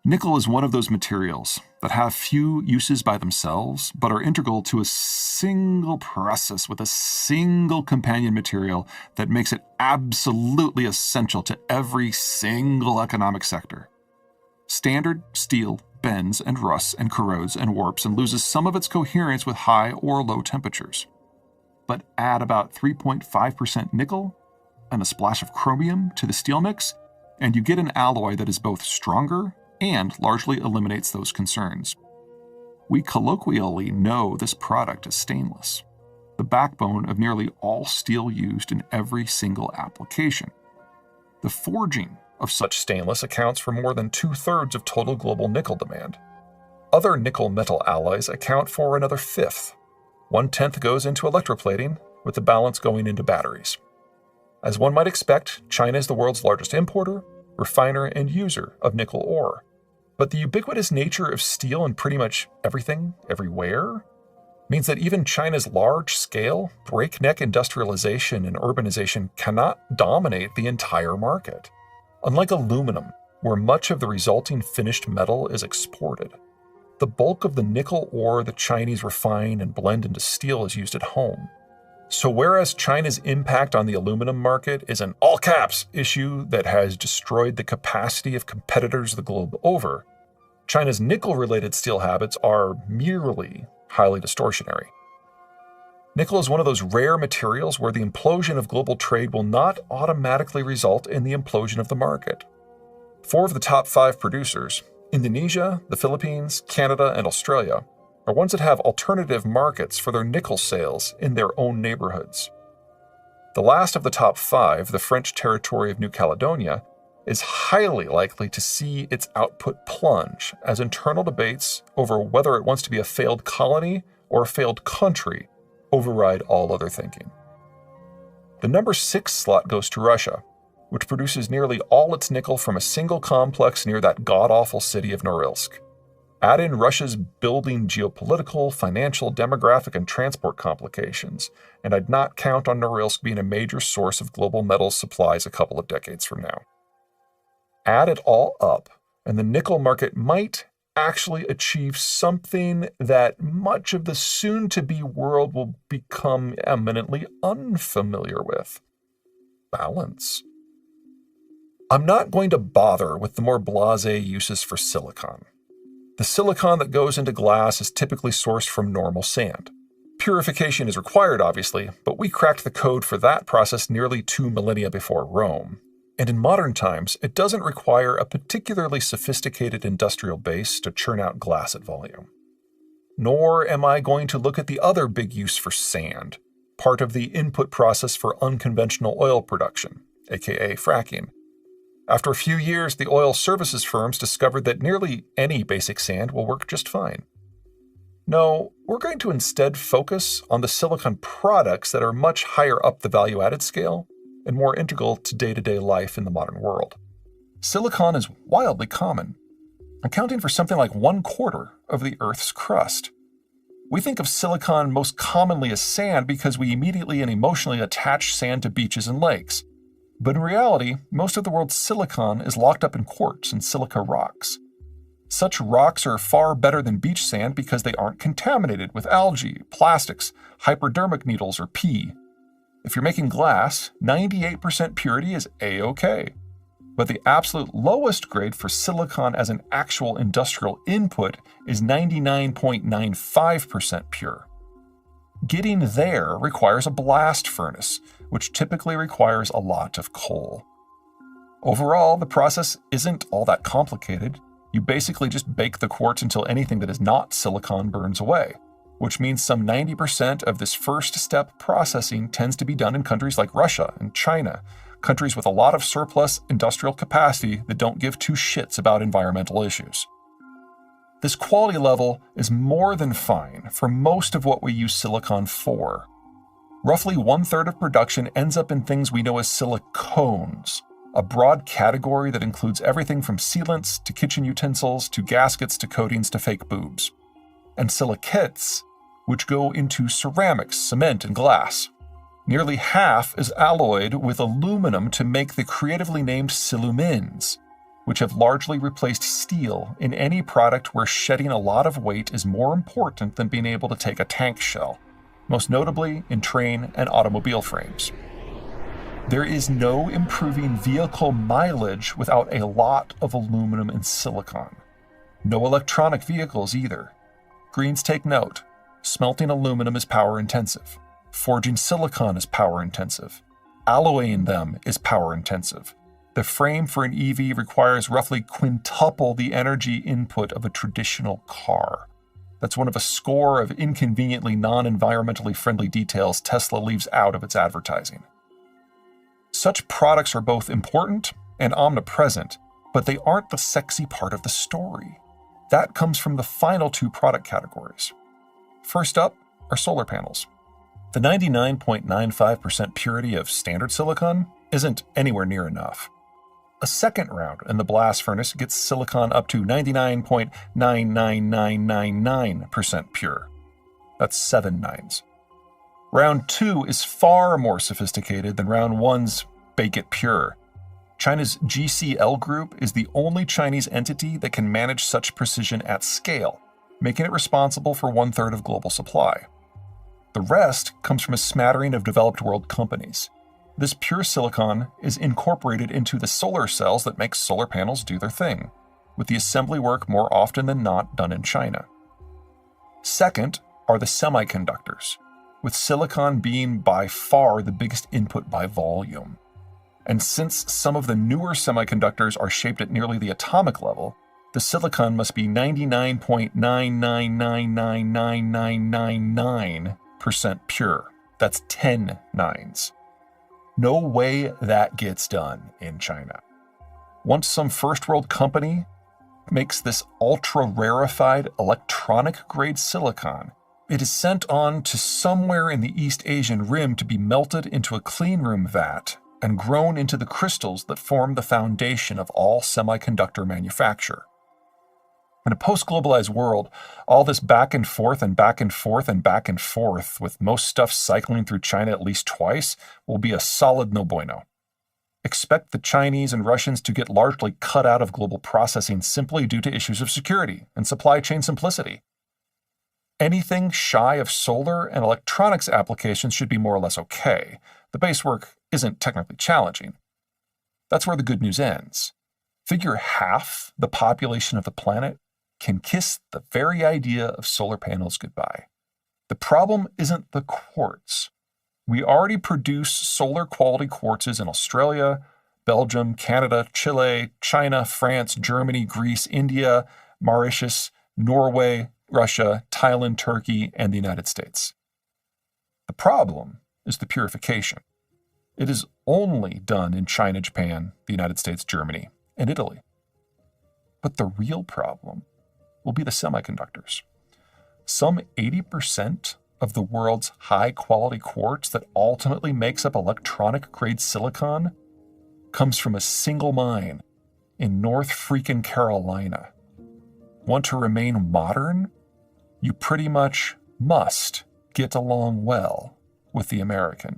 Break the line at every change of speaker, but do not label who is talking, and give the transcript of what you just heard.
Nickel is one of those materials that have few uses by themselves, but are integral to a single process with a single companion material that makes it absolutely essential to every single economic sector. Standard steel bends and rusts and corrodes and warps and loses some of its coherence with high or low temperatures. But add about 3.5% nickel and a splash of chromium to the steel mix, and you get an alloy that is both stronger and largely eliminates those concerns. We colloquially know this product as stainless, the backbone of nearly all steel used in every single application. The forging of such stainless accounts for more than 2/3 of total global nickel demand. Other nickel metal alloys account for another 1/5. 1/10 goes into electroplating, with the balance going into batteries. As one might expect, China is the world's largest importer, refiner, and user of nickel ore. But the ubiquitous nature of steel in pretty much everything, everywhere, means that even China's large-scale, breakneck industrialization and urbanization cannot dominate the entire market. Unlike aluminum, where much of the resulting finished metal is exported, the bulk of the nickel ore the Chinese refine and blend into steel is used at home. So whereas China's impact on the aluminum market is an all-caps issue that has destroyed the capacity of competitors the globe over, China's nickel-related steel habits are merely highly distortionary. Nickel is one of those rare materials where the implosion of global trade will not automatically result in the implosion of the market. 4 of the top 5 producers, Indonesia, the Philippines, Canada, and Australia, are ones that have alternative markets for their nickel sales in their own neighborhoods. The last of the top 5, the French territory of New Caledonia, is highly likely to see its output plunge as internal debates over whether it wants to be a failed colony or a failed country override all other thinking. The number 6 slot goes to Russia, which produces nearly all its nickel from a single complex near that god-awful city of Norilsk. Add in Russia's building geopolitical, financial, demographic, and transport complications, and I'd not count on Norilsk being a major source of global metals supplies a couple of decades from now. Add it all up, and the nickel market might actually achieve something that much of the soon-to-be world will become eminently unfamiliar with: balance. I'm not going to bother with the more blasé uses for silicon. The silicon that goes into glass is typically sourced from normal sand. Purification is required, obviously, but we cracked the code for that process nearly 2 millennia before Rome. And in modern times, it doesn't require a particularly sophisticated industrial base to churn out glass at volume. Nor am I going to look at the other big use for sand, part of the input process for unconventional oil production, aka fracking. After a few years, the oil services firms discovered that nearly any basic sand will work just fine. No, we're going to instead focus on the silicon products that are much higher up the value-added scale and more integral to day-to-day life in the modern world. Silicon is wildly common, accounting for something like 1/4 of the Earth's crust. We think of silicon most commonly as sand because we immediately and emotionally attach sand to beaches and lakes. But in reality, most of the world's silicon is locked up in quartz and silica rocks. Such rocks are far better than beach sand because they aren't contaminated with algae, plastics, hypodermic needles, or pee. If you're making glass, 98% purity is A-OK. But the absolute lowest grade for silicon as an actual industrial input is 99.95% pure. Getting there requires a blast furnace, which typically requires a lot of coal. Overall, the process isn't all that complicated. You basically just bake the quartz until anything that is not silicon burns away, which means some 90% of this first step processing tends to be done in countries like Russia and China, countries with a lot of surplus industrial capacity that don't give two shits about environmental issues. This quality level is more than fine for most of what we use silicon for. Roughly 1/3 of production ends up in things we know as silicones, a broad category that includes everything from sealants to kitchen utensils to gaskets to coatings to fake boobs. And silicates, which go into ceramics, cement, and glass. Nearly half is alloyed with aluminum to make the creatively named silumins. which have largely replaced steel in any product where shedding a lot of weight is more important than being able to take a tank shell, most notably in train and automobile frames. There is no improving vehicle mileage without a lot of aluminum and silicon. No electronic vehicles either. Greens take note. Smelting aluminum is power intensive. Forging silicon is power intensive. Alloying them is power intensive. The frame for an EV requires roughly quintuple the energy input of a traditional car. That's one of a score of inconveniently non-environmentally friendly details Tesla leaves out of its advertising. Such products are both important and omnipresent, but they aren't the sexy part of the story. That comes from the final two product categories. First up are solar panels. The 99.95% purity of standard silicon isn't anywhere near enough. A second round in the blast furnace gets silicon up to 99.99999% pure. That's 7 nines. Round 2 is far more sophisticated than round 1's bake it pure. China's GCL group is the only Chinese entity that can manage such precision at scale, making it responsible for 1/3 of global supply. The rest comes from a smattering of developed world companies. This pure silicon is incorporated into the solar cells that make solar panels do their thing, with the assembly work more often than not done in China. Second are the semiconductors, with silicon being by far the biggest input by volume. And since some of the newer semiconductors are shaped at nearly the atomic level, the silicon must be 99.9999999% pure. That's 10 nines. No way that gets done in China. Once some first world company makes this ultra-rarefied electronic-grade silicon, it is sent on to somewhere in the East Asian rim to be melted into a cleanroom vat and grown into the crystals that form the foundation of all semiconductor manufacture. In a post-globalized world, all this back and forth and back and forth and back and forth, with most stuff cycling through China at least twice, will be a solid no bueno. Expect the Chinese and Russians to get largely cut out of global processing simply due to issues of security and supply chain simplicity. Anything shy of solar and electronics applications should be more or less okay. The base work isn't technically challenging. That's where the good news ends. Figure half the population of the planet can kiss the very idea of solar panels goodbye. The problem isn't the quartz. We already produce solar quality quartzes in Australia, Belgium, Canada, Chile, China, France, Germany, Greece, India, Mauritius, Norway, Russia, Thailand, Turkey, and the United States. The problem is the purification. It is only done in China, Japan, the United States, Germany, and Italy. But the real problem will be the semiconductors. Some 80% of the world's high-quality quartz that ultimately makes up electronic-grade silicon comes from a single mine in North freaking Carolina. Want to remain modern? You pretty much must get along well with the American.